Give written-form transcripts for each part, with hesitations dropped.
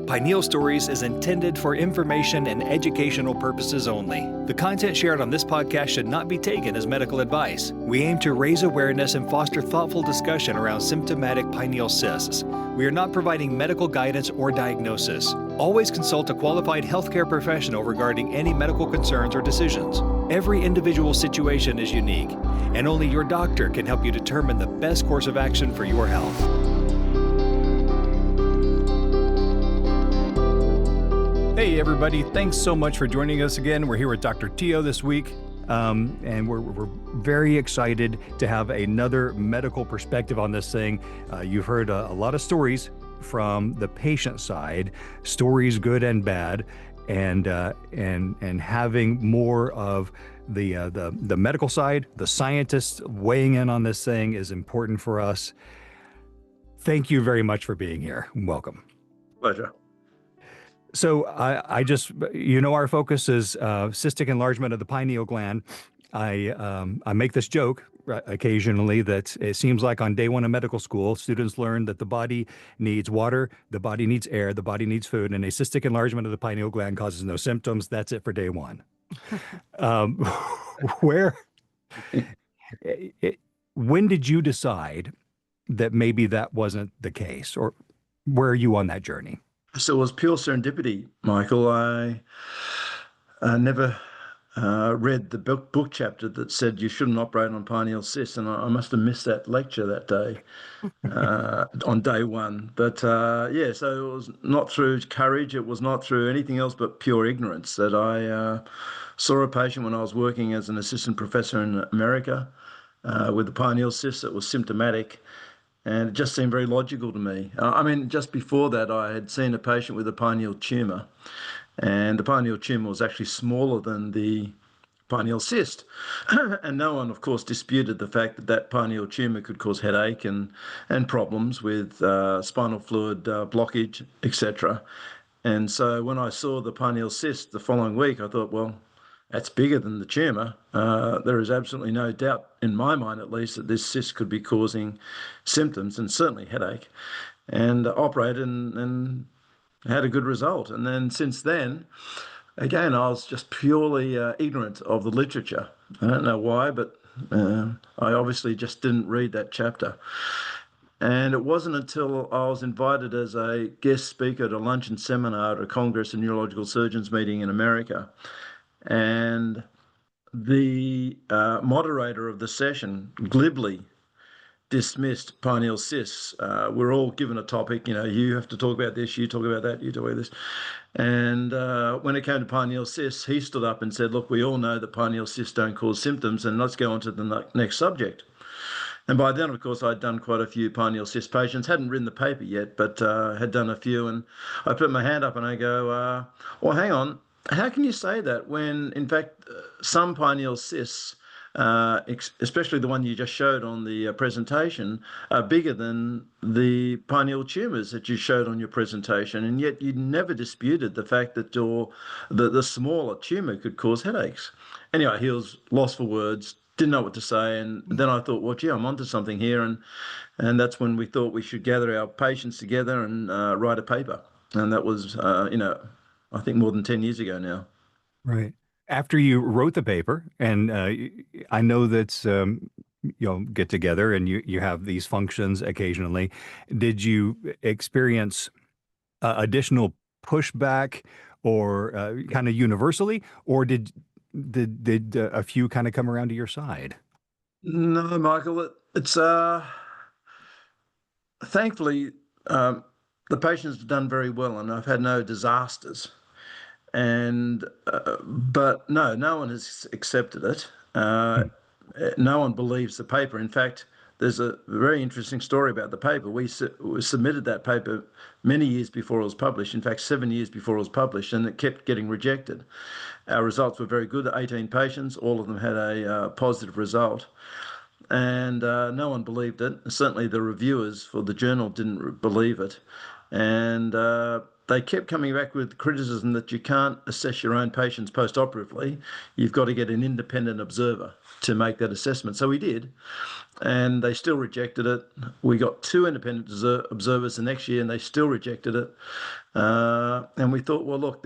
Pineal Stories is intended for information and educational purposes only. The content shared on this podcast should not be taken as medical advice. We aim to raise awareness and foster thoughtful discussion around symptomatic pineal cysts. We are not providing medical guidance or diagnosis. Always consult a qualified healthcare professional regarding any medical concerns or decisions. Every individual situation is unique, and only your doctor can help you determine the best course of action for your health. Hey everybody, thanks so much for joining us again. We're here with Dr. Tio this week, and we're very excited to have another medical perspective on this thing. You've heard a lot of stories from the patient side, stories good and bad, and having more of the medical side, the scientists weighing in on this thing is important for us. Thank you very much for being here. Welcome. Pleasure. So I just, our focus is cystic enlargement of the pineal gland. I make this joke occasionally that it seems like on day one of medical school, students learn that the body needs water, the body needs air, the body needs food, and a cystic enlargement of the pineal gland causes no symptoms. That's it for day one. When did you decide that maybe that wasn't the case, or where are you on that journey? So it was pure serendipity, Michael. I never read the book chapter that said you shouldn't operate on pineal cysts, and I must have missed that lecture that day on day one. But so it was not through courage, it was not through anything else but pure ignorance that I saw a patient when I was working as an assistant professor in America with the pineal cyst that was symptomatic. And it just seemed very logical to me. Just before that, I had seen a patient with a pineal tumor, and the pineal tumor was actually smaller than the pineal cyst. And no one, of course, disputed the fact that pineal tumor could cause headache and problems with spinal fluid blockage, etc. And so when I saw the pineal cyst the following week, I thought, well, that's bigger than the tumor. There is absolutely no doubt, in my mind at least, that this cyst could be causing symptoms and certainly headache, and operated and had a good result. And then since then, again, I was just purely ignorant of the literature. I don't know why, but I obviously just didn't read that chapter. And it wasn't until I was invited as a guest speaker at a luncheon seminar at a Congress of Neurological Surgeons meeting in America. And the moderator of the session glibly dismissed pineal cysts. We're all given a topic, you have to talk about this, you talk about that, you talk about this. And when it came to pineal cysts, he stood up and said, look, we all know that pineal cysts don't cause symptoms, and let's go on to the next subject. And by then, of course, I'd done quite a few pineal cyst patients, hadn't written the paper yet, but had done a few. And I put my hand up and I go, well, hang on. How can you say that when, in fact, some pineal cysts, especially the one you just showed on the presentation, are bigger than the pineal tumors that you showed on your presentation, and yet you never disputed the fact that the smaller tumor could cause headaches? Anyway, he was lost for words, didn't know what to say, and then I thought, well, gee, I'm onto something here, and that's when we thought we should gather our patients together and write a paper, and that was, I think more than 10 years ago now. Right. After you wrote the paper, and I know that get together and you have these functions occasionally, did you experience additional pushback or kind of universally, or did a few kind of come around to your side? No, Michael, it's thankfully the patients have done very well, and I've had no disasters. And but no one has accepted it. No one believes the paper. In fact, there's a very interesting story about the paper. We submitted that paper many years before it was published. In fact, 7 years before it was published, and it kept getting rejected. Our results were very good. 18 patients, all of them had a positive result. And no one believed it. Certainly the reviewers for the journal didn't believe it. And they kept coming back with criticism that you can't assess your own patients post-operatively. You've got to get an independent observer to make that assessment. So we did, and they still rejected it. We got two independent observers the next year, and they still rejected it. And we thought, well, look,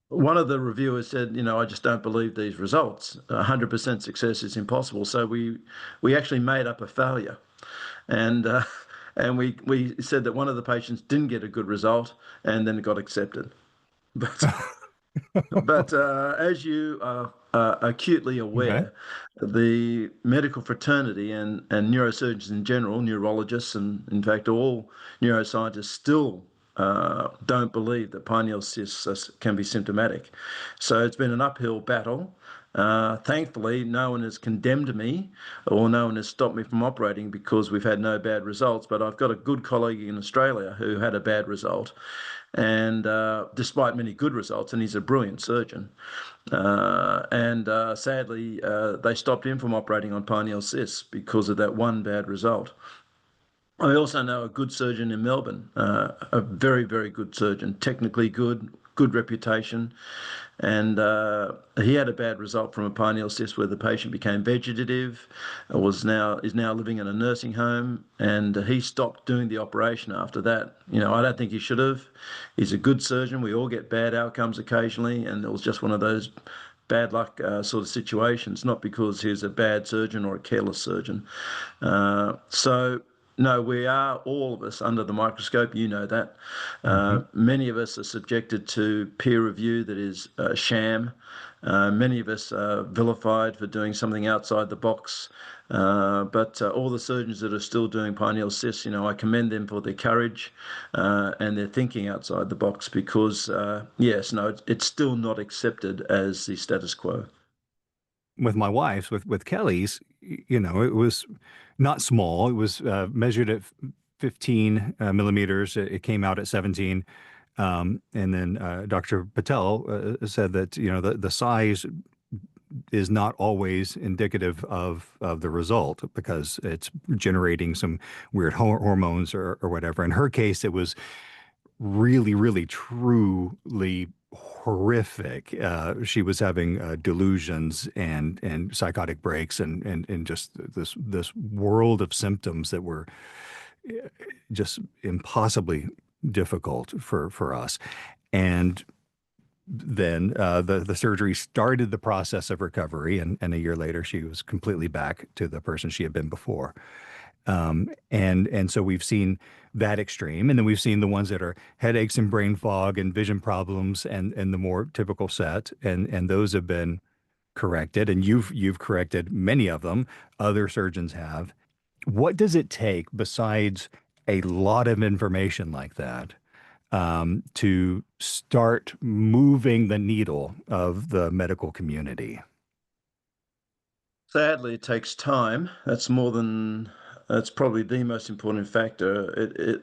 one of the reviewers said, I just don't believe these results. 100% success is impossible. So we actually made up a failure, and we said that one of the patients didn't get a good result, and then it got accepted. But as you are acutely Okay. aware, the medical fraternity and neurosurgeons in general, neurologists, and in fact all neuroscientists still don't believe that pineal cysts can be symptomatic. So it's been an uphill battle. Thankfully, no one has condemned me or no one has stopped me from operating because we've had no bad results. But I've got a good colleague in Australia who had a bad result, and despite many good results, and he's a brilliant surgeon. And sadly, they stopped him from operating on pineal cysts because of that one bad result. I also know a good surgeon in Melbourne, a very, very good surgeon, technically good, good reputation. And he had a bad result from a pineal cyst where the patient became vegetative, is now living in a nursing home, and he stopped doing the operation after that. I don't think he should have. He's a good surgeon. We all get bad outcomes occasionally, and it was just one of those bad luck sort of situations, not because he's a bad surgeon or a careless surgeon. So no, we are all of us under the microscope. You know that. Hmm. Many of us are subjected to peer review that is sham. Many of us are vilified for doing something outside the box. But all the surgeons that are still doing pineal cysts, I commend them for their courage and their thinking outside the box because, yes, no, it's still not accepted as the status quo. With my wife's, with Kelly's, it was not small. It was measured at 15 millimeters. It came out at 17. And then Dr. Patel said that, the size is not always indicative of the result because it's generating some weird hormones or whatever. In her case, it was really, really, truly horrific. She was having delusions and psychotic breaks and just this world of symptoms that were just impossibly difficult for us. And then the surgery started the process of recovery, and a year later she was completely back to the person she had been before. And so we've seen that extreme, and then we've seen the ones that are headaches and brain fog and vision problems and the more typical set, and those have been corrected, and you've corrected many of them. Other surgeons have. What does it take besides a lot of information like that to start moving the needle of the medical community? Sadly, it takes time. That's probably the most important factor. It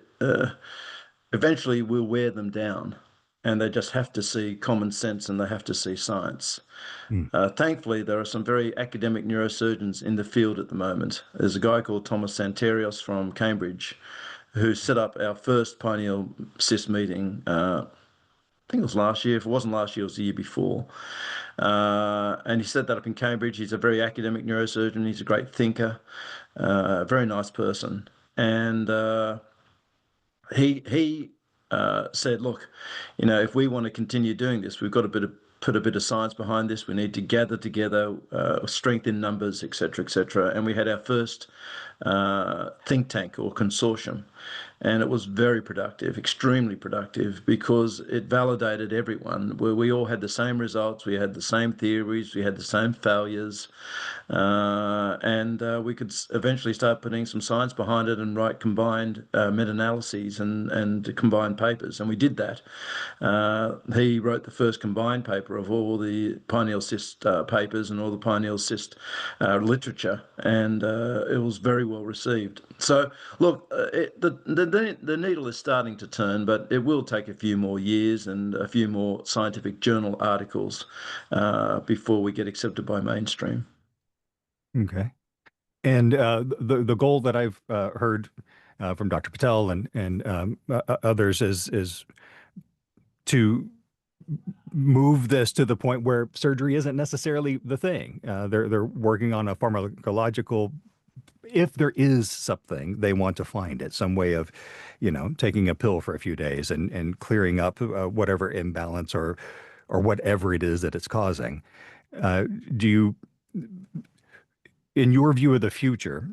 eventually will wear them down, and they just have to see common sense and they have to see science. Hmm. Thankfully, there are some very academic neurosurgeons in the field at the moment. There's a guy called Thomas Santerios from Cambridge who set up our first pineal cyst meeting. I think it was last year. If it wasn't last year, it was the year before. And he set that up in Cambridge. He's a very academic neurosurgeon. He's a great thinker, a very nice person. And he said, look, if we want to continue doing this, we've got to put a bit of science behind this. We need to gather together, strength in numbers, etc., etc. And we had our first think tank or consortium. And it was very productive, extremely productive, because it validated everyone. Where we all had the same results, we had the same theories, we had the same failures, and we could eventually start putting some science behind it and write combined meta-analyses and combined papers. And we did that. He wrote the first combined paper of all the pineal cyst papers and all the pineal cyst literature, and it was very well received. So, look, the needle is starting to turn, but it will take a few more years and a few more scientific journal articles before we get accepted by mainstream. Okay. And the goal that I've heard from Dr. Patel and others is to move this to the point where surgery isn't necessarily the thing. They're working on a pharmacological. If there is something, they want to find it, some way of, taking a pill for a few days and clearing up whatever imbalance or whatever it is that it's causing. Do you, in your view of the future,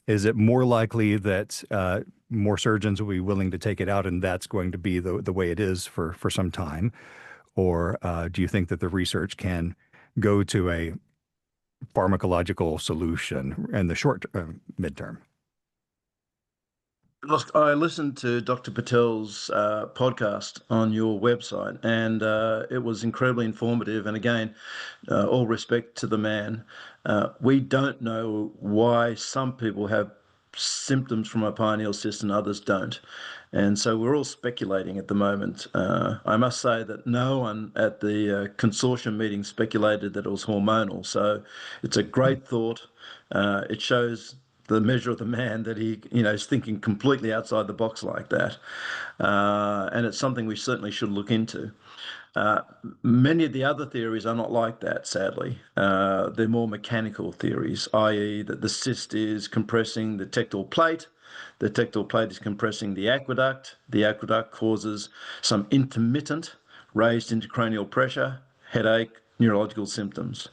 is it more likely that more surgeons will be willing to take it out and that's going to be the way it is for some time? Or do you think that the research can go to a pharmacological solution in the short midterm? Look, I listened to Dr. Patel's podcast on your website, and it was incredibly informative. And again, all respect to the man. We don't know why some people have symptoms from a pineal cyst and others don't. And so we're all speculating at the moment. I must say that no one at the consortium meeting speculated that it was hormonal. So it's a great thought. It shows the measure of the man that he, is thinking completely outside the box like that. And it's something we certainly should look into. Many of the other theories are not like that, sadly. They're more mechanical theories, i.e. that the cyst is compressing the tectal plate. The tectal plate is compressing the aqueduct causes some intermittent raised intracranial pressure, headache, neurological symptoms.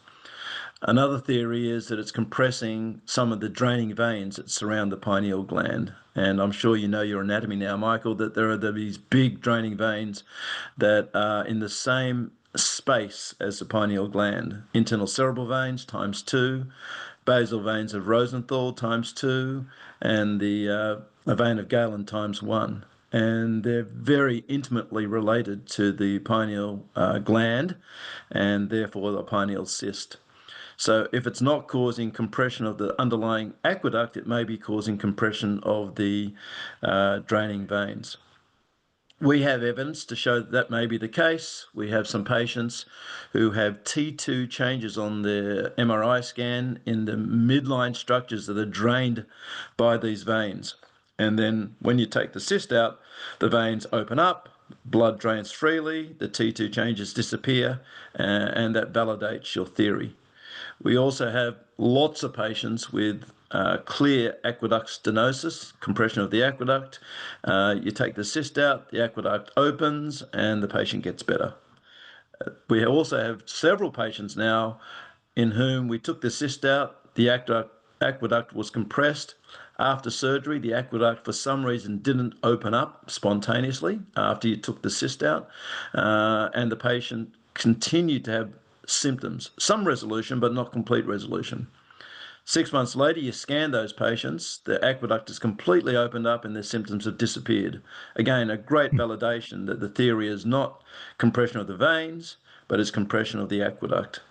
Another theory is that it's compressing some of the draining veins that surround the pineal gland. And I'm sure you know your anatomy now, Michael, that there are these big draining veins that are in the same space as the pineal gland. Internal cerebral veins times 2, basal veins of Rosenthal times 2, and the vein of Galen times 1. And they're very intimately related to the pineal gland and therefore the pineal cyst. So if it's not causing compression of the underlying aqueduct, it may be causing compression of the draining veins. We have evidence to show that that may be the case. We have some patients who have T2 changes on their MRI scan in the midline structures that are drained by these veins. And then when you take the cyst out, the veins open up, blood drains freely, the T2 changes disappear, and that validates your theory. We also have lots of patients with clear aqueduct stenosis, compression of the aqueduct. You take the cyst out, the aqueduct opens, and the patient gets better. We also have several patients now in whom we took the cyst out, the aqueduct was compressed. After surgery, the aqueduct for some reason didn't open up spontaneously after you took the cyst out, and the patient continued to have symptoms, some resolution, but not complete resolution. 6 months later, you scan those patients, the aqueduct is completely opened up and their symptoms have disappeared. Again, a great validation that the theory is not compression of the veins, but it's compression of the aqueduct.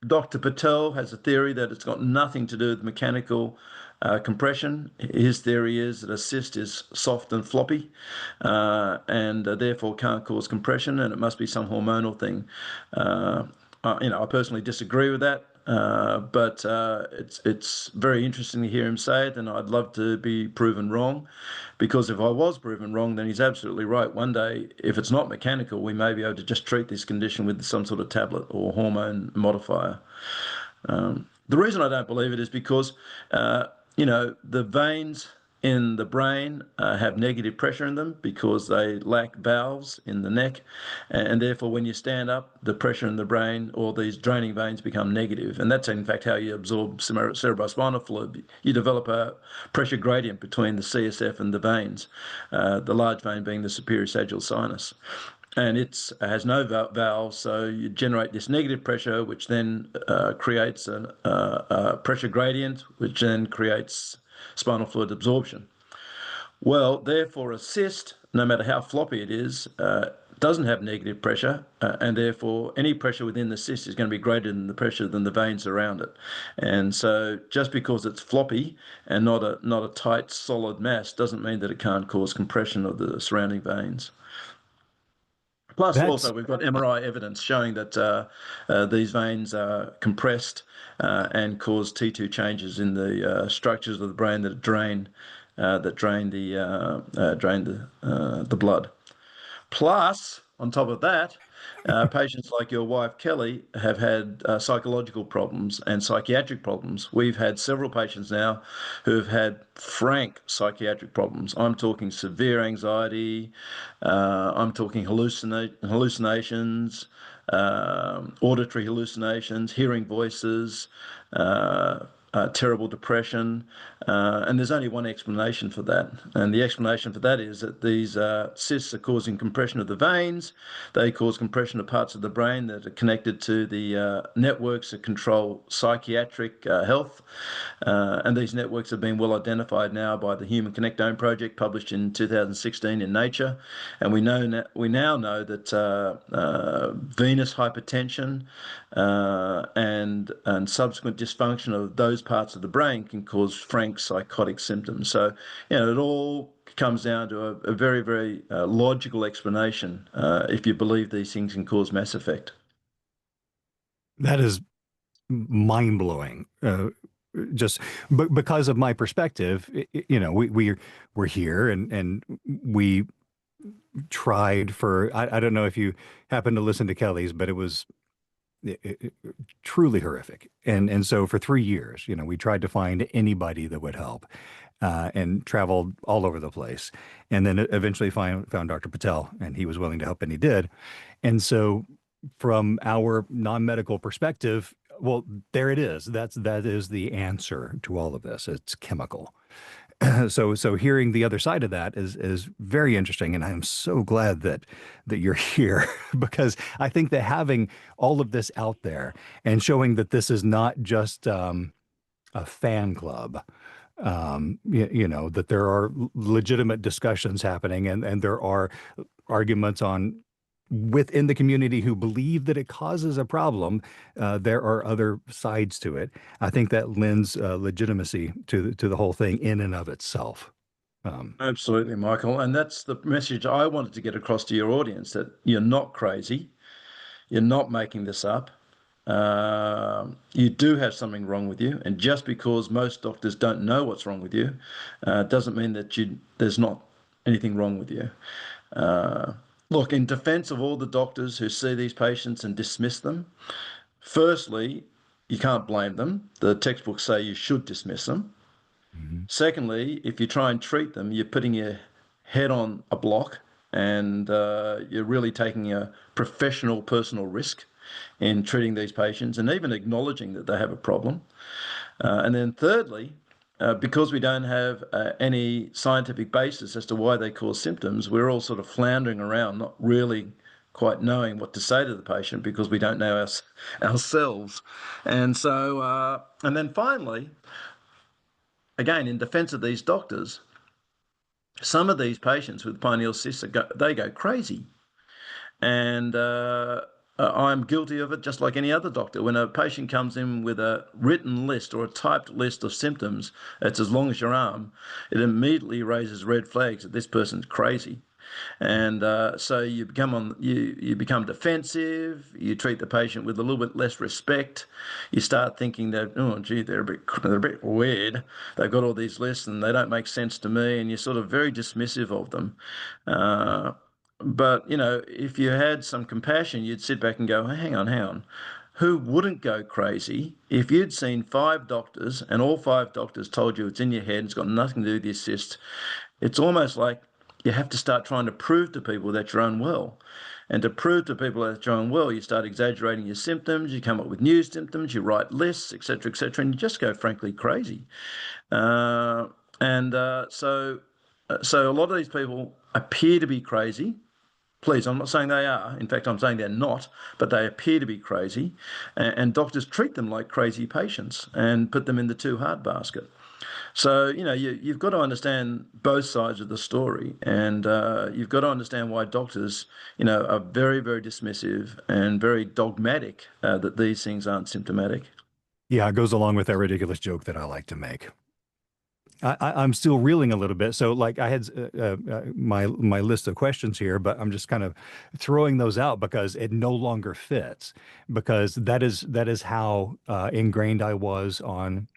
Dr. Patel has a theory that it's got nothing to do with mechanical compression. His theory is that a cyst is soft and floppy and therefore can't cause compression, and it must be some hormonal thing. I personally disagree with that, but it's very interesting to hear him say it, and I'd love to be proven wrong, because if I was proven wrong, then he's absolutely right. One day, if it's not mechanical, we may be able to just treat this condition with some sort of tablet or hormone modifier. The reason I don't believe it is because, the veins in the brain have negative pressure in them because they lack valves in the neck, and therefore when you stand up, the pressure in the brain or these draining veins become negative, and that's in fact how you absorb cerebrospinal fluid. You develop a pressure gradient between the CSF and the veins, the large vein being the superior sagittal sinus. And it has no valves, so you generate this negative pressure, which then creates a pressure gradient, which then creates spinal fluid absorption. Well, therefore, a cyst, no matter how floppy it is, doesn't have negative pressure, and therefore any pressure within the cyst is going to be greater than the pressure than the veins around it. And so just because it's floppy and not a tight, solid mass doesn't mean that it can't cause compression of the surrounding veins. Plus, That's also, we've got MRI evidence showing that these veins are compressed and cause T2 changes in the structures of the brain that drain the blood. Plus, on top of that, patients like your wife, Kelly, have had psychological problems and psychiatric problems. We've had several patients now who have had frank psychiatric problems. I'm talking severe anxiety, I'm talking hallucinations, auditory hallucinations, hearing voices, terrible depression. And there's only one explanation for that. And the explanation for that is that these cysts are causing compression of the veins. They cause compression of parts of the brain that are connected to the networks that control psychiatric health. And these networks have been well identified now by the Human Connectome Project, published in 2016 in Nature. And we now know that venous hypertension and subsequent dysfunction of those parts of the brain can cause frank psychotic symptoms. So, it all comes down to a very, very logical explanation if you believe these things can cause mass effect. that is mind blowing. Just because of my perspective, we're here and we tried for I don't know if you happen to listen to Kelly's, but it was truly horrific. And so for 3 years, we tried to find anybody that would help, and traveled all over the place. And then eventually found Dr. Patel, and he was willing to help, and he did. And so from our non-medical perspective, well, there it is. That is the answer to all of this. It's chemical. So hearing the other side of that is very interesting, and I'm so glad that you're here because I think that having all of this out there and showing that this is not just a fan club, that there are legitimate discussions happening, and there are arguments on within the community who believe that it causes a problem. There are other sides to it. I think that lends legitimacy to the whole thing in and of itself. Absolutely, Michael. And that's the message I wanted to get across to your audience, that you're not crazy. You're not making this up. You do have something wrong with you. And just because most doctors don't know what's wrong with you, doesn't mean that there's not anything wrong with you. Look, in defense of all the doctors who see these patients and dismiss them, firstly, you can't blame them. The textbooks say you should dismiss them. Mhm. Secondly, if you try and treat them, you're putting your head on a block, and you're really taking a professional personal risk in treating these patients and even acknowledging that they have a problem. And then thirdly, because we don't have any scientific basis as to why they cause symptoms, we're all sort of floundering around, not really quite knowing what to say to the patient because we don't know ourselves. And so, and then finally, again, in defense of these doctors, some of these patients with pineal cysts, they go crazy. And I'm guilty of it just like any other doctor. When a patient comes in with a written list or a typed list of symptoms, it's as long as your arm, it immediately raises red flags that this person's crazy. And so you become defensive. You treat the patient with a little bit less respect. You start thinking that, oh gee, they're a bit weird. They've got all these lists and they don't make sense to me, and you're sort of very dismissive of them. Uh, but if you had some compassion, you'd sit back and go, hang on, hang on. Who wouldn't go crazy if you'd seen 5 doctors and all 5 doctors told you it's in your head, it's got nothing to do with your cyst? It's almost like you have to start trying to prove to people that you're unwell. And to prove to people that you're unwell, you start exaggerating your symptoms, you come up with new symptoms, you write lists, etc., and you just go frankly crazy. And so a lot of these people appear to be crazy. Please, I'm not saying they are. In fact, I'm saying they're not, but they appear to be crazy. And doctors treat them like crazy patients and put them in the too hard basket. So, you've got to understand both sides of the story, and you've got to understand why doctors, are very, very dismissive and very dogmatic that these things aren't symptomatic. Yeah, it goes along with that ridiculous joke that I like to make. I'm still reeling a little bit. So, like, I had my list of questions here, but I'm just kind of throwing those out because it no longer fits. Because that is how ingrained I was on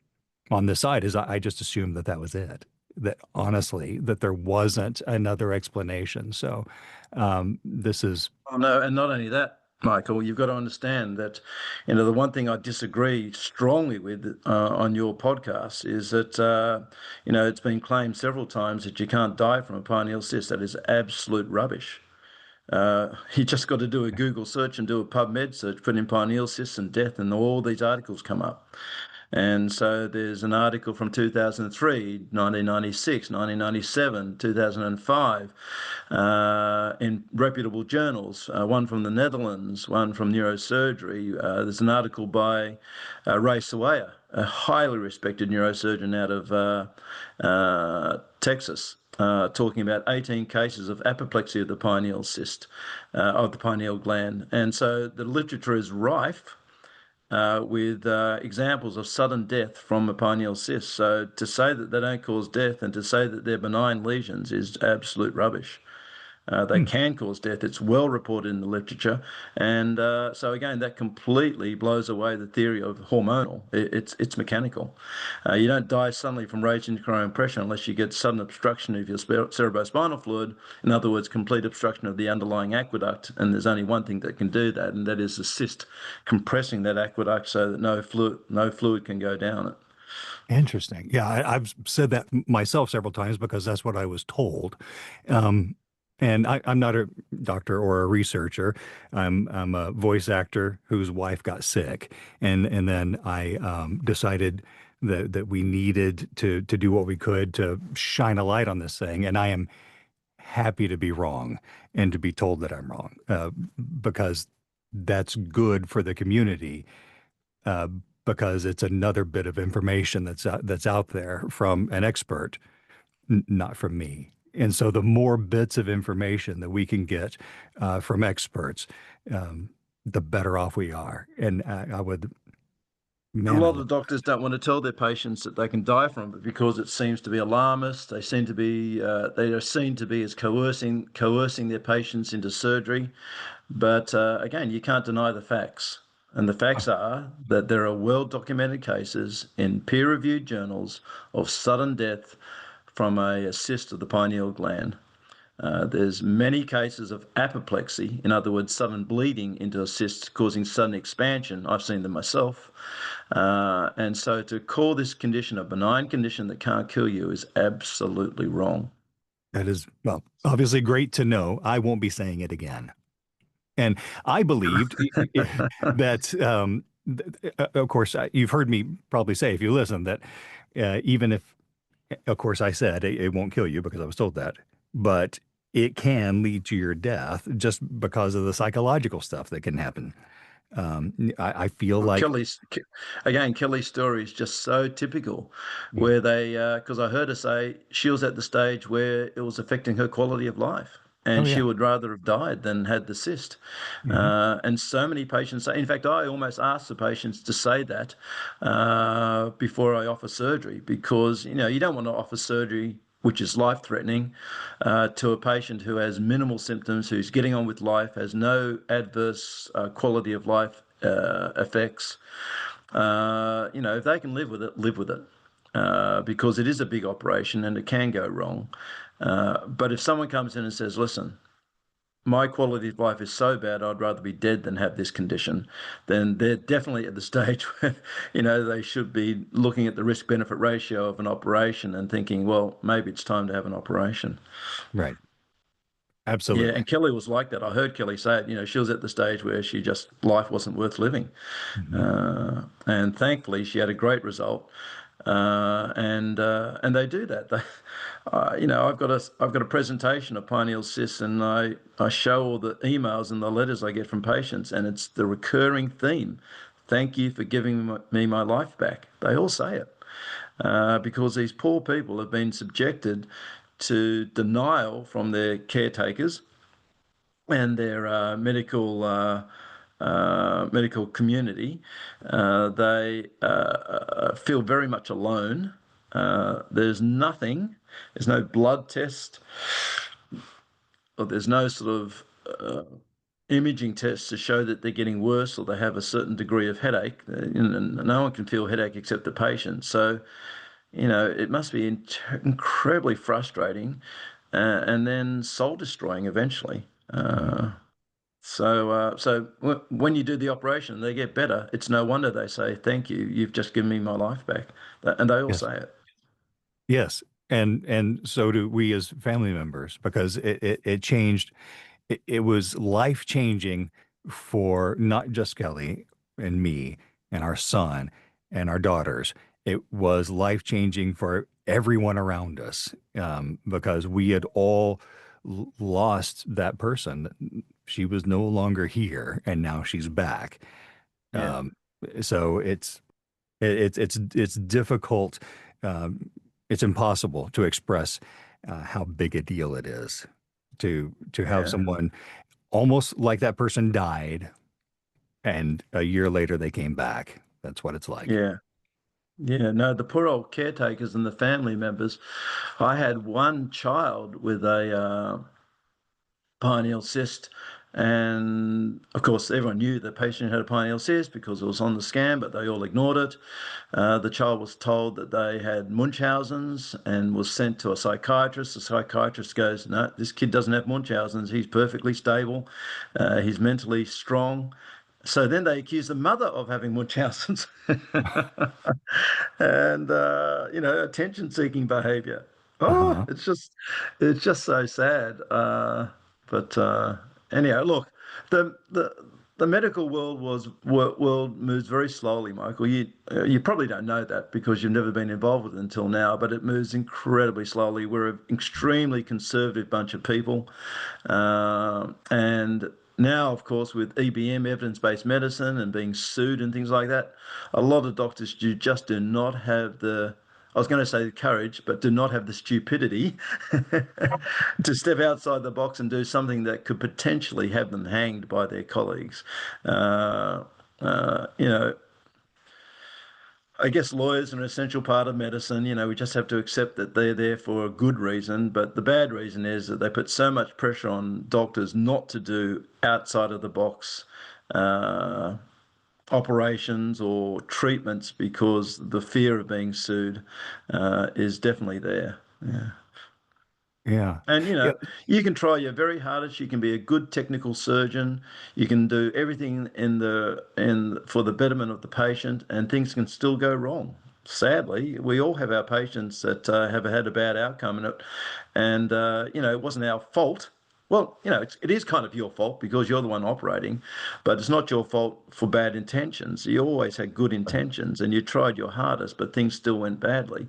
this side. Is I just assumed that that was it. That honestly, that there wasn't another explanation. So, this is Oh, no, and not only that, Michael, you've got to understand that, the one thing I disagree strongly with on your podcast is that, it's been claimed several times that you can't die from a pineal cyst. That is absolute rubbish. You just got to do a Google search and do a PubMed search, put in pineal cysts and death, and all these articles come up. And so there's an article from 2003, 1996, 1997, 2005 in reputable journals, one from the Netherlands, one from Neurosurgery. There's an article by Ray Sawaya, a highly respected neurosurgeon out of Texas, talking about 18 cases of apoplexy of the pineal cyst, of the pineal gland. And so the literature is rife with examples of sudden death from a pineal cyst. So to say that they don't cause death and to say that they're benign lesions is absolute rubbish. They hmm, can cause death. It's well reported in the literature. And so, again, that completely blows away the theory of hormonal. It's mechanical. You don't die suddenly from raised intracranial pressure unless you get sudden obstruction of your cerebrospinal fluid. In other words, complete obstruction of the underlying aqueduct. And there's only one thing that can do that, and that is the cyst compressing that aqueduct so that no fluid can go down it. interesting. Yeah, I've said that myself several times because that's what I was told. Um, and I'm not a doctor or a researcher. I'm a voice actor whose wife got sick, and then I decided that we needed to do what we could to shine a light on this thing. And I am happy to be wrong and to be told that I'm wrong, because that's good for the community, uh, because it's another bit of information that's out there from an expert, not from me. And so the more bits of information that we can get from experts, um, the better off we are. And I would, A man, I lot love. of doctors don't want to tell their patients that they can die from it because it seems to be alarmist. They are seen to be as coercing their patients into surgery. But again, you can't deny the facts. And the facts are that there are well documented cases in peer reviewed journals of sudden death from a cyst of the pineal gland. There's many cases of apoplexy, in other words, sudden bleeding into a cyst causing sudden expansion. I've seen them myself. And so to call this condition a benign condition that can't kill you is absolutely wrong. That is, well, obviously great to know. I won't be saying it again. And I believed that, of course, you've heard me probably say, if you listen, that even if, of course, I said it won't kill you because I was told that, but it can lead to your death just because of the psychological stuff that can happen. I feel Well, like, Kelly's story is just so typical, yeah, where because I heard her say she was at the stage where it was affecting her quality of life, oh and she yeah, would rather have died than had the cyst. hmm, And so many patients say, in fact, I almost ask the patients to say that before I offer surgery, because you don't want to offer surgery which is life-threatening, to a patient who has minimal symptoms, who's getting on with life, has no adverse quality of life effects. If they can live with it, live with it, because it is a big operation and it can go wrong. But if someone comes in and says, listen, my quality of life is so bad, I'd rather be dead than have this condition, then they're definitely at the stage where, they should be looking at the risk benefit ratio of an operation and thinking, well, maybe it's time to have an operation. right, Yeah, absolutely. and Kelly was like that. I heard Kelly say it. She was at the stage where life wasn't worth living. Hmm. And thankfully, she had a great result. And they do that. I've got a presentation of pineal cysts, and I show all the emails and the letters I get from patients, and it's the recurring theme. Thank you for giving me my life back. They all say it, because these poor people have been subjected to denial from their caretakers and their medical community. They feel very much alone. There's nothing, there's no blood test, or there's no sort of imaging tests to show that they're getting worse or they have a certain degree of headache. No one can feel headache except the patient. So, it must be incredibly frustrating and then soul destroying eventually. So when you do the operation, they get better. It's no wonder they say, "Thank you, you've just given me my life back," and they all Yes. say it. Yes. And so do we as family members because it changed. It was life changing for not just Kelly and me and our son and our daughters. It was life changing for everyone around us because we had all lost that person. She was no longer here, and now she's back. Yeah, Um, so it's difficult. Um, it's impossible to express how big a deal it is to have yeah, someone almost like that person died, and a year later they came back. That's what it's like. yeah, yeah. No, the poor old caretakers and the family members. I had one child with a pineal cyst. And of course, everyone knew the patient had a pineal cyst because it was on the scan, but they all ignored it. The child was told that they had Munchausen's and was sent to a psychiatrist. The psychiatrist goes, "No, this kid doesn't have Munchausen's. He's perfectly stable. He's mentally strong." So then they accuse the mother of having Munchausen's and attention-seeking behavior. Oh, Uh-huh. it's just so sad. But anyhow, look, the the the medical world moves very slowly, Michael. You probably don't know that because you've never been involved with it until now, but it moves incredibly slowly. We're an extremely conservative bunch of people, and now, of course, with EBM, evidence-based medicine, and being sued and things like that, a lot of doctors just do not have the, I was going to say the courage, but do not have the stupidity to step outside the box and do something that could potentially have them hanged by their colleagues. Uh, uh, you know, I guess lawyers are an essential part of medicine. We just have to accept that they're there for a good reason. But the bad reason is that they put so much pressure on doctors not to do outside of the box uh, operations or treatments because the fear of being sued is definitely there. Yeah. Yeah. And Yeah. you can try your very hardest. You can be a good technical surgeon. You can do everything in for the betterment of the patient, and things can still go wrong. Sadly, we all have our patients that have had a bad outcome, and it wasn't our fault. Well, it is kind of your fault because you're the one operating, but it's not your fault for bad intentions. You always had good intentions and you tried your hardest, but things still went badly.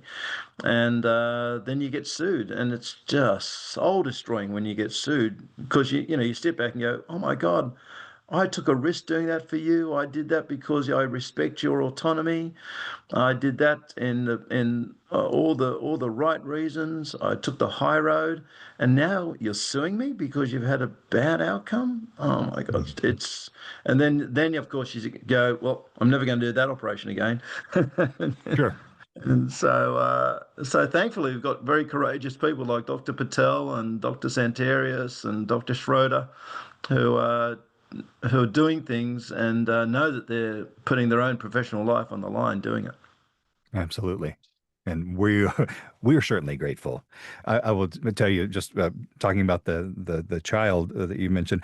And then you get sued, and it's just soul destroying when you get sued because you step back and go, "Oh my God, I took a risk doing that for you. I did that because I respect your autonomy. I did that in all the right reasons. I took the high road, and now you're suing me because you've had a bad outcome. Oh my God, it's and then of course you go, well, I'm never going to do that operation again. Sure. And so thankfully, we've got very courageous people like Dr. Patel and Dr. Santarius and Dr. Schroeder, who are who are doing things and know that they're putting their own professional life on the line doing it. Absolutely. And we're certainly grateful. I will tell you, just talking about the child that you mentioned.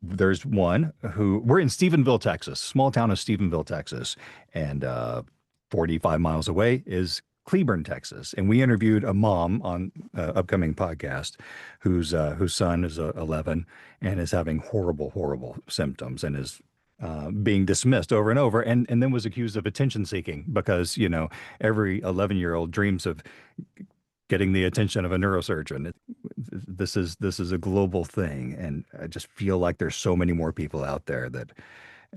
There's one who we're in Stephenville, Texas, small town of Stephenville, Texas, and 45 miles away is Cleburne, Texas. And we interviewed a mom on upcoming podcast whose son is 11 and is having horrible, horrible symptoms and is being dismissed over and over, and then was accused of attention seeking because every 11-year-old dreams of getting the attention of a neurosurgeon. This is a global thing, and I just feel like there's so many more people out there that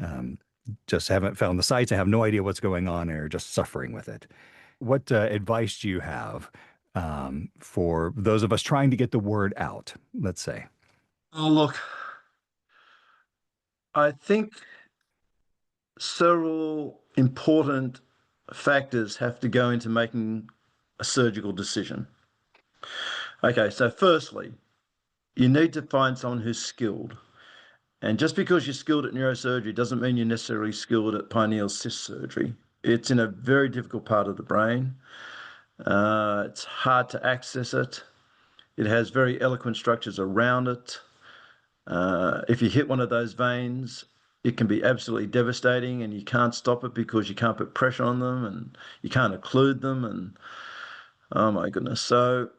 um, just haven't found the sites and have no idea what's going on and are just suffering with it. What advice do you have for those of us trying to get the word out? Let's say. Oh, look, I think several important factors have to go into making a surgical decision. Okay, so firstly, you need to find someone who's skilled. And just because you're skilled at neurosurgery doesn't mean you're necessarily skilled at pineal cyst surgery. It's in a very difficult part of the brain. It's hard to access it. It has very eloquent structures around it. If you hit one of those veins, it can be absolutely devastating, and you can't stop it because you can't put pressure on them and you can't occlude them. And oh my goodness. So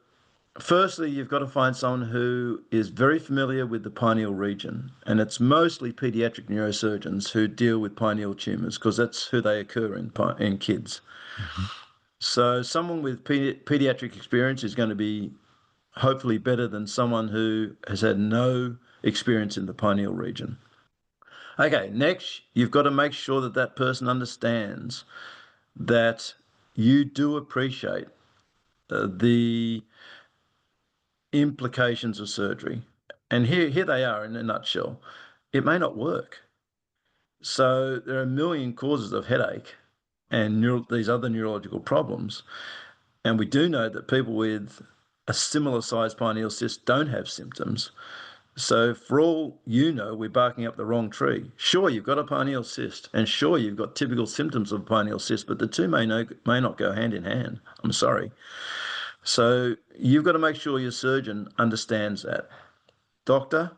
firstly, you've got to find someone who is very familiar with the pineal region, and it's mostly pediatric neurosurgeons who deal with pineal tumors because that's who they occur in kids. Mhm. So someone with pediatric experience is going to be hopefully better than someone who has had no experience in the pineal region. Okay, next, you've got to make sure that that person understands that you do appreciate the implications of surgery. And here they are in a nutshell. It may not work. So there are a million causes of headache and these other neurological problems. And we do know that people with a similar sized pineal cyst don't have symptoms. So for all you know, we're barking up the wrong tree. Sure, you've got a pineal cyst, and sure, you've got typical symptoms of pineal cyst, but the two may not go hand in hand. I'm sorry. So you've got to make sure your surgeon understands that. Doctor,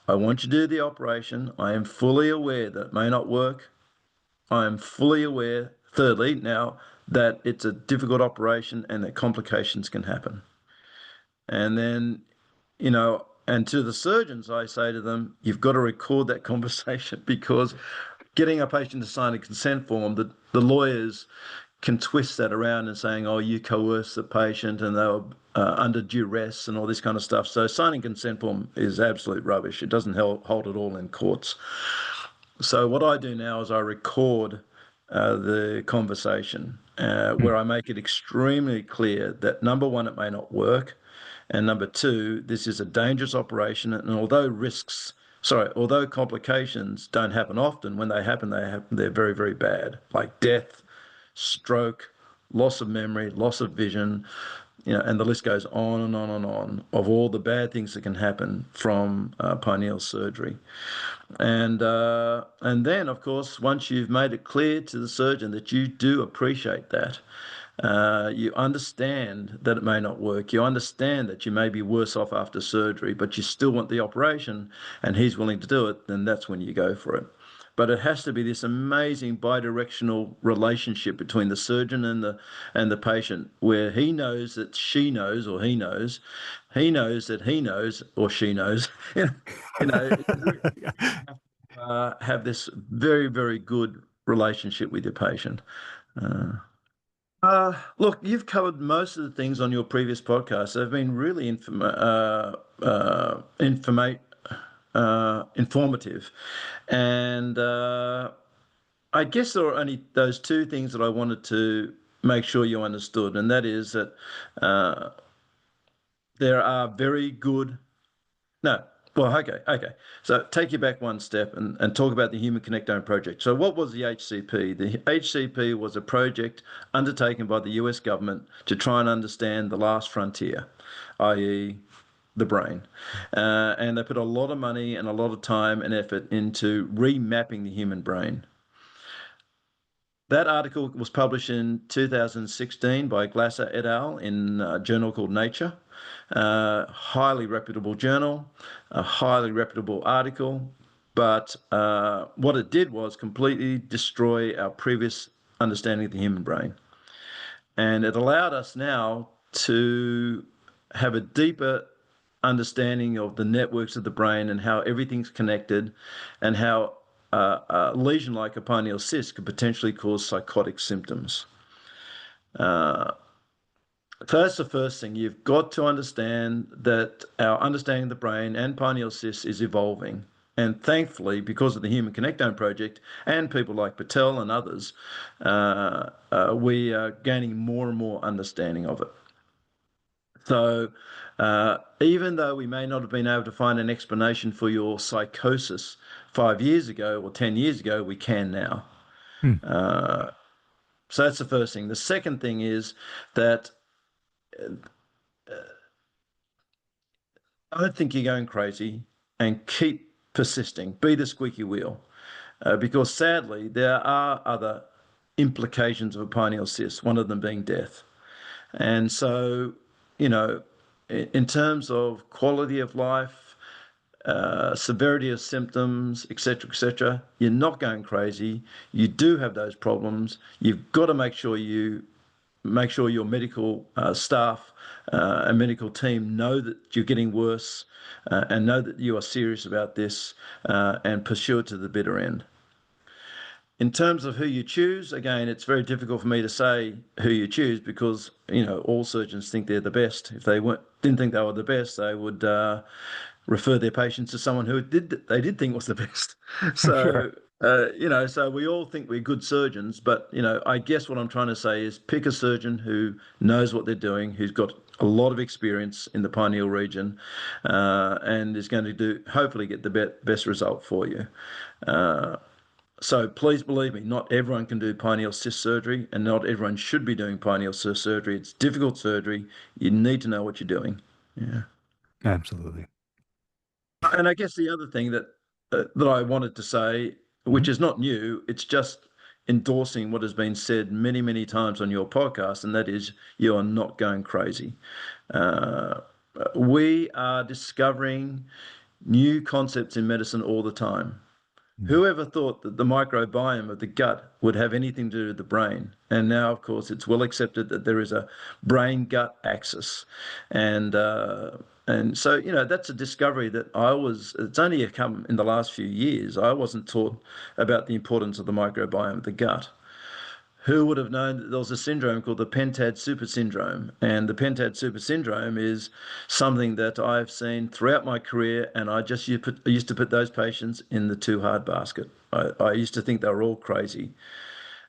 I want you to do the operation. I am fully aware that it may not work. I am fully aware, thirdly, now that it's a difficult operation and that complications can happen. And then, and to the surgeons, I say to them, you've got to record that conversation because getting a patient to sign a consent form, the lawyers can twist that around and saying, oh, you coerced the patient and they were under duress and all this kind of stuff. So signing consent form is absolute rubbish. It doesn't hold at all in courts. So what I do now is I record the conversation where I make it extremely clear that number one, it may not work. And number two, this is a dangerous operation. And although complications don't happen often, when they happen, they're very, very bad, like death, stroke, loss of memory, loss of vision, and the list goes on and on and on of all the bad things that can happen from pineal surgery. And then, of course, once you've made it clear to the surgeon that you do appreciate that, you understand that it may not work. You understand that you may be worse off after surgery, but you still want the operation, and he's willing to do it, then that's when you go for it. But it has to be this amazing bidirectional relationship between the surgeon and the patient, where he knows that she knows or he knows that he knows or she knows. you know, have this very, very good relationship with your patient. Look, you've covered most of the things on your previous podcast. They've been really informative. And I guess there are only those two things that I wanted to make sure you understood, and that is that there are very good. No, well, okay. So take you back one step and talk about the Human Connectome Project. So what was the HCP? The HCP was a project undertaken by the US government to try and understand the last frontier, i.e. the brain. And they put a lot of money and a lot of time and effort into remapping the human brain. That article was published in 2016 by Glasser et al. In a journal called Nature. Highly reputable journal, a highly reputable article, but what it did was completely destroy our previous understanding of the human brain. And it allowed us now to have a deeper understanding of the networks of the brain and how everything's connected, and how a lesion like a pineal cyst could potentially cause psychotic symptoms. So that's the first thing. You've got to understand that our understanding of the brain and pineal cysts is evolving. And thankfully, because of the Human Connectome Project and people like Patel and others, we are gaining more and more understanding of it. So even though we may not have been able to find an explanation for your psychosis 5 years ago or 10 years ago, we can now. So that's the first thing. The second thing is that I don't think you're going crazy, and keep persisting. Be the squeaky wheel. Because sadly, there are other implications of a pineal cyst, one of them being death. And so, you know, in terms of quality of life, severity of symptoms, etc., you're not going crazy. You do have those problems. You've got to make sure your medical staff and medical team know that you're getting worse and know that you are serious about this and pursue it to the bitter end. In terms of who you choose, again, it's very difficult for me to say who you choose because, all surgeons think they're the best. If they didn't think they were the best, they would refer their patients to someone who they did think was the best. Sure. So, so we all think we're good surgeons, but, I guess what I'm trying to say is pick a surgeon who knows what they're doing, who's got a lot of experience in the pineal region, and is going to hopefully get the best result for you. So please believe me, not everyone can do pineal cyst surgery, and not everyone should be doing pineal cyst surgery. It's difficult surgery. You need to know what you're doing. Yeah. Absolutely. And I guess the other thing that I wanted to say, Mhm. which is not new, it's just endorsing what has been said many, many times on your podcast, and that is you are not going crazy. Uh, we are discovering new concepts in medicine all the time. Whoever thought that the microbiome of the gut would have anything to do with the brain? And now, of course, it's well accepted that there is a brain-gut axis, and so that's a discovery that it's only come in the last few years. I wasn't taught about the importance of the microbiome of the gut. Who would have known that there was a syndrome called the pentad super syndrome? And the pentad super syndrome is something that I've seen throughout my career, and I used to put those patients in the too hard basket. I used to think they were all crazy.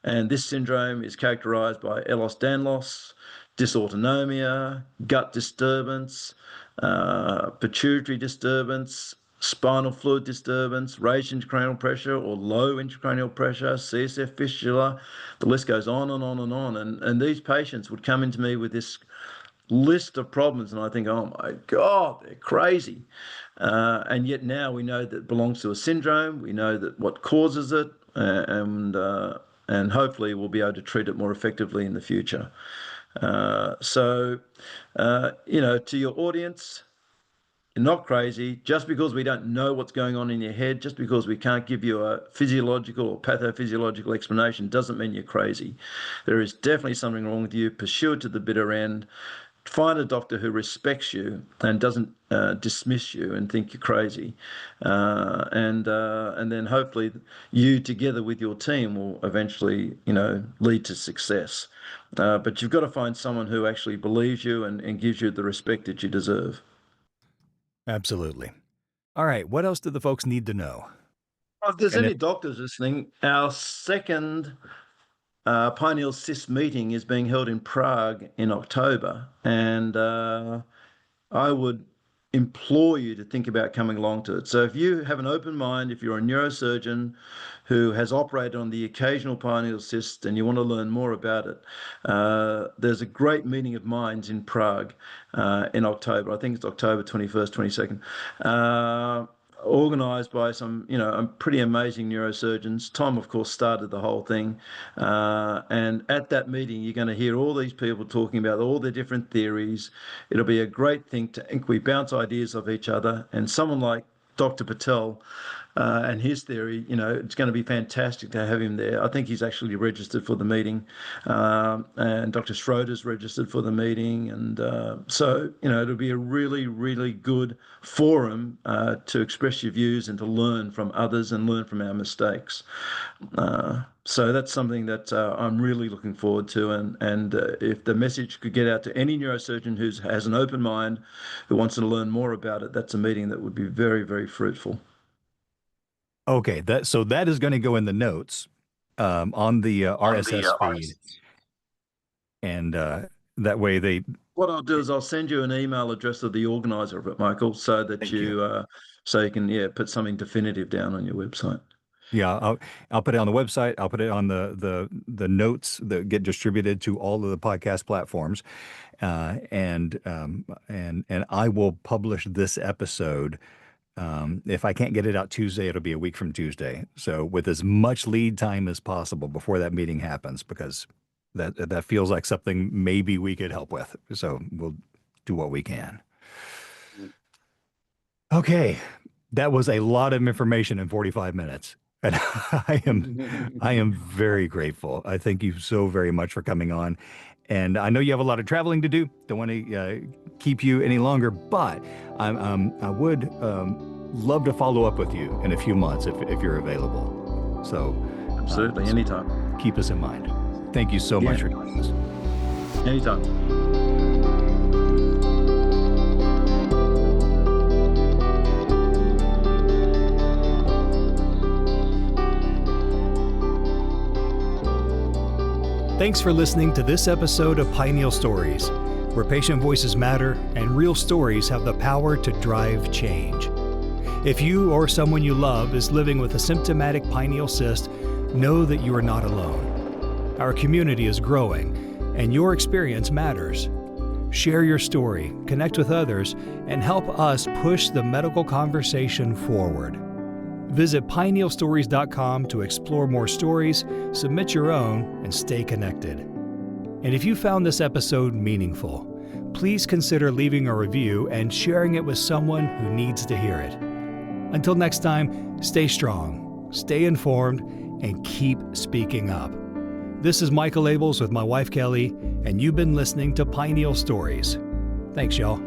And this syndrome is characterized by Ehlers-Danlos, dysautonomia, gut disturbance, pituitary disturbance, spinal fluid disturbance, raised intracranial pressure or low intracranial pressure, CSF fistula. The list goes on and on and on. And these patients would come into me with this list of problems, and I think, oh my God, they're crazy. And yet now we know that it belongs to a syndrome. We know that what causes it, and hopefully we'll be able to treat it more effectively in the future. So, to your audience, you're not crazy. Just because we don't know what's going on in your head, just because we can't give you a physiological or pathophysiological explanation, doesn't mean you're crazy. There is definitely something wrong with you. Pursue it to the bitter end. Find a doctor who respects you and doesn't dismiss you and think you're crazy, and then hopefully you, together with your team, will eventually, lead to success. But you've got to find someone who actually believes you and gives you the respect that you deserve. Absolutely. All right. What else do the folks need to know? If there's And any if, doctors listening, our second pineal cyst meeting is being held in Prague in October, and I would implore you to think about coming along to it. So if you have an open mind, if you're a neurosurgeon who has operated on the occasional pineal cyst and you want to learn more about it, there's a great meeting of minds in Prague in October. I think it's October 21st, 22nd. Organised by some, pretty amazing neurosurgeons. Tom, of course, started the whole thing. And at that meeting, you're going to hear all these people talking about all their different theories. It'll be a great thing we bounce ideas off each other. And someone like Dr. Patel and his theory, it's going to be fantastic to have him there. I think he's actually registered for the meeting, and Dr. Schroeder's registered for the meeting. And so, it'll be a really, really good forum to express your views and to learn from others and learn from our mistakes. So that's something that I'm really looking forward to. And if the message could get out to any neurosurgeon who has an open mind, who wants to learn more about it, that's a meeting that would be very, very fruitful. okay, that is going to go in the notes on the On the RSS feed, and that way they. What I'll do is I'll send you an email address of the organizer of it, Michael, so that Thank you. so you can put something definitive down on your website. Yeah, I'll put it on the website. I'll put it on the notes that get distributed to all of the podcast platforms, and I will publish this episode. If I can't get it out Tuesday, it'll be a week from Tuesday. So with as much lead time as possible before that meeting happens, because that feels like something maybe we could help with. So we'll do what we can. Okay, that was a lot of information in 45 minutes. And I am very grateful. I thank you so very much for coming on. And I know you have a lot of traveling to do. Don't want to keep you any longer, but I would love to follow up with you in a few months if you're available. So Absolutely, anytime. Keep us in mind. Thank you so much for joining us. Anytime. Thanks for listening to this episode of Pineal Stories, where patient voices matter and real stories have the power to drive change. If you or someone you love is living with a symptomatic pineal cyst, know that you are not alone. Our community is growing, and your experience matters. Share your story, connect with others, and help us push the medical conversation forward. Visit pinealstories.com to explore more stories, submit your own, and stay connected. And if you found this episode meaningful, please consider leaving a review and sharing it with someone who needs to hear it. Until next time, stay strong, stay informed, and keep speaking up. This is Michael Abels with my wife Kelly, and you've been listening to Pineal Stories. Thanks, y'all.